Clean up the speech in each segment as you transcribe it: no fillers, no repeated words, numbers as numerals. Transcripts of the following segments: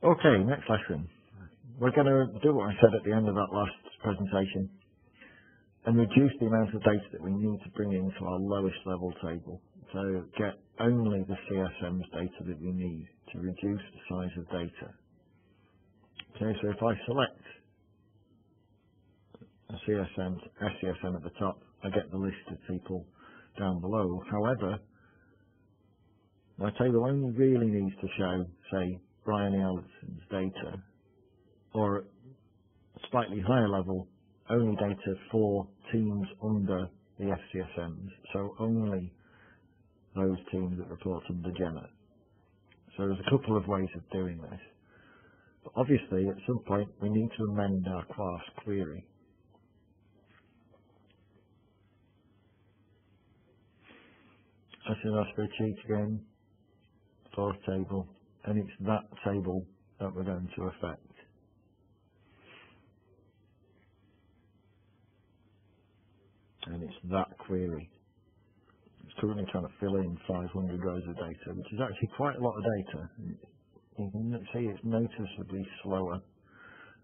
Okay, next lesson. We're going to do what I said at the end of that last presentation and reduce the amount of data that we need to bring into our lowest level table. So get only the CSM's data that we need to reduce the size of data. Okay, so if I select a SCSM at the top, I get the list of people down below. However, my table only really needs to show, say, Brian Ellison's data, or at a slightly higher level, only data for teams under the SCSMs, so only those teams that report under Gemma. So there's a couple of ways of doing this. But obviously, at some point, we need to amend our QaaWS query. This is our spreadsheet again, fourth table, and it's that table that we're going to affect. And it's that query. It's currently trying to fill in 500 rows of data, which is actually quite a lot of data. You can see it's noticeably slower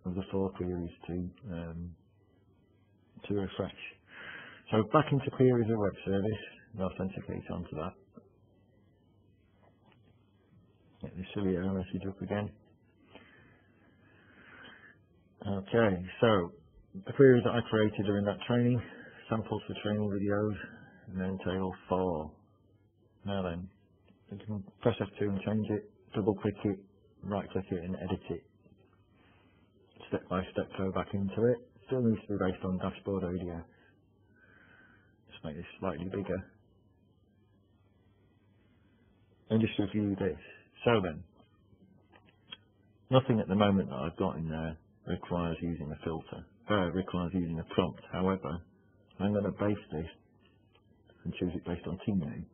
of the four queries to refresh. So back into queries of web service, and authenticate onto that. Get this silly error message up again. Okay, so the queries that I created are in that training, samples for training videos, and then table 4. Now then, you can press F2 and change it, double click it, right click it and edit it. Step by step go back into it. Still needs to be based on dashboard ODS. Just make this slightly bigger. And just review this. So then, nothing at the moment that I've got in there requires using a filter, requires using a prompt. However, I'm going to base this and choose it based on team name.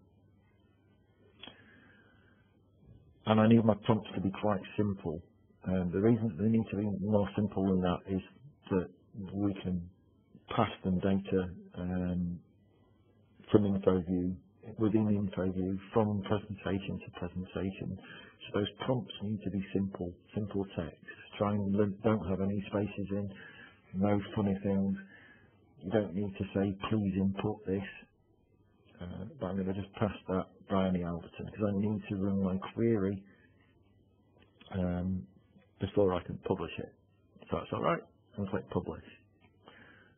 And I need my prompts to be quite simple. The reason that they need to be more simple than that is that we can pass them data from InfoView, within InfoView, from presentation to presentation. So those prompts need to be simple text. Try and don't have any spaces in, no funny things. You don't need to say, please input this. But I'm going to just pass that Brian Alberton because I need to run my query before I can publish it. So that's alright. And click publish.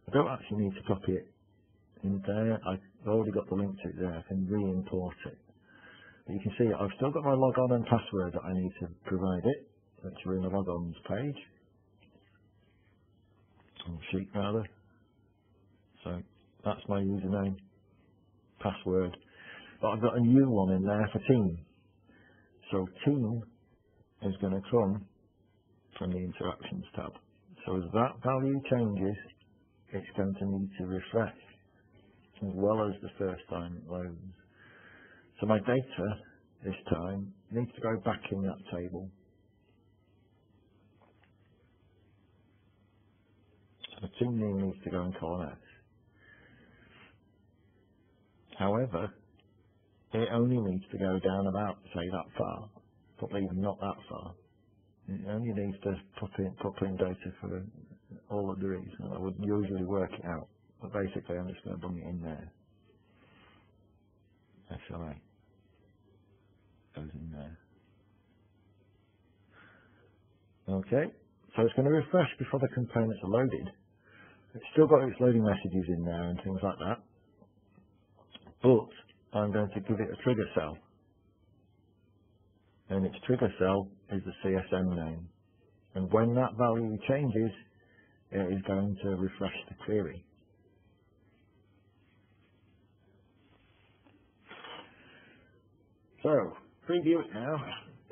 I don't actually need to copy it in there. I've already got the link to it there. I can re-import it. But you can see I've still got my logon and password that I need to provide it, which are in the logons page. Or sheet rather. So that's my username, password. But I've got a new one in there for team. So team is going to come from the interactions tab. So as that value changes, it's going to need to refresh as well as the first time it loads. So my data this time needs to go back in that table. So the team name needs to go in column S. However, it only needs to go down about, say, that far, but even not that far. It only needs to put in data for all of the reasons. I would usually work it out, but basically I'm just going to bring it in there. SLA goes in there. Okay, so it's going to refresh before the components are loaded. It's still got its loading messages in there and things like that, but I'm going to give it a trigger cell. And its trigger cell is the CSM name. And when that value changes, it is going to refresh the query. So, preview it now.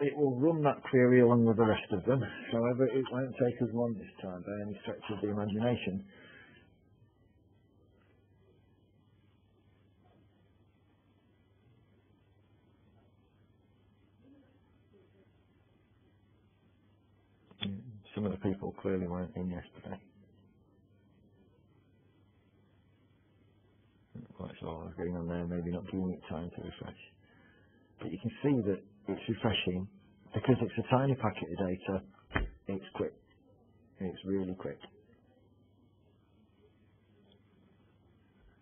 It will run that query along with the rest of them. However, it won't take as long this time by any stretch of the imagination. Some of the people clearly weren't in yesterday. Not quite sure what was going on there, maybe not giving it time to refresh. But you can see that it's refreshing Because it's a tiny packet of data, it's quick. It's really quick.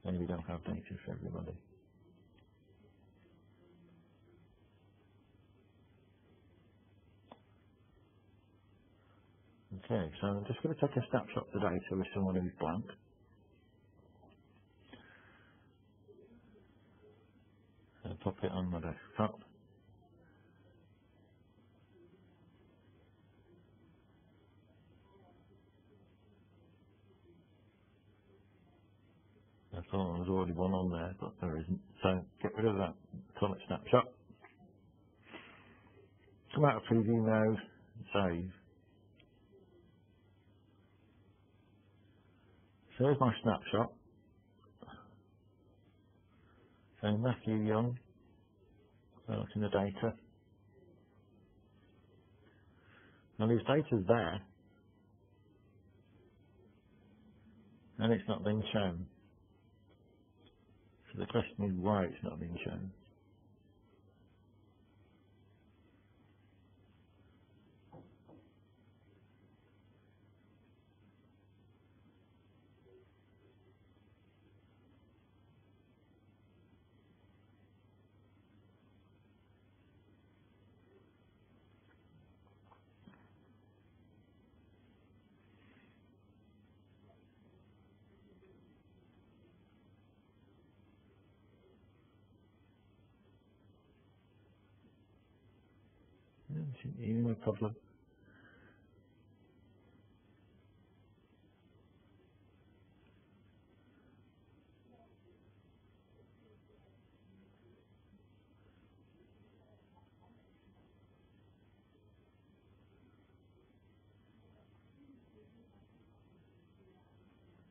And we don't have data for everybody. Okay, so I'm just going to take a snapshot of the data with someone who's blank. And pop it on my desktop. I thought there was already one on there, but there isn't. So get rid of that. Call it snapshot. Come out of preview mode. Save. So there's my snapshot. So Matthew Young. Out in the data. Now his data's there, and it's not being shown. So the question is why it's not being shown. Yeah, shouldn't be no problem.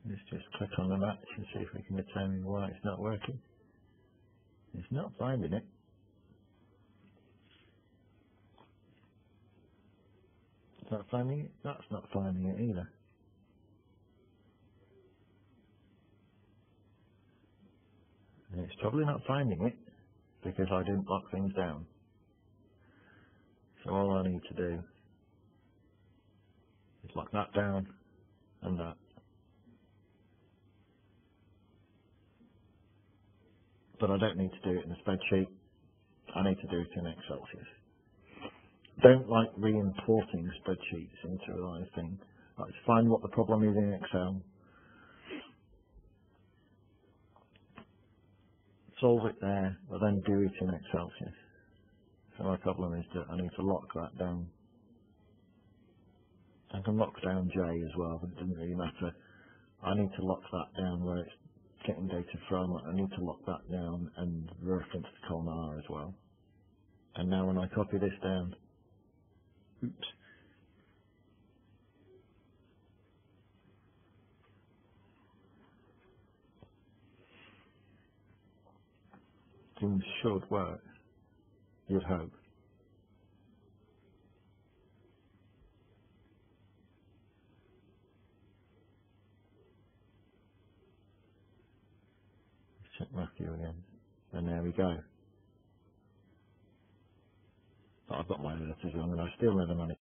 Let's just click on the match and see if we can determine why it's not working. It's not finding it. It's not finding it. That's not finding it either. And it's probably not finding it because I didn't lock things down. So all I need to do is lock that down and that. But I don't need to do it in a spreadsheet. I need to do it in Xcelsius. Don't like re-importing spreadsheets into a live thing. Let's find what the problem is in Excel, solve it there, but then do it in Xcelsius. So my problem is that I need to lock that down. I can lock down J as well, but it doesn't really matter. I need to lock that down where it's getting data from. I need to lock that down and reference to column R as well. And now when I copy this down, oops, things should work, you'd hope. Let's check Matthew again. And there we go. But I've got my letters wrong and I still never managed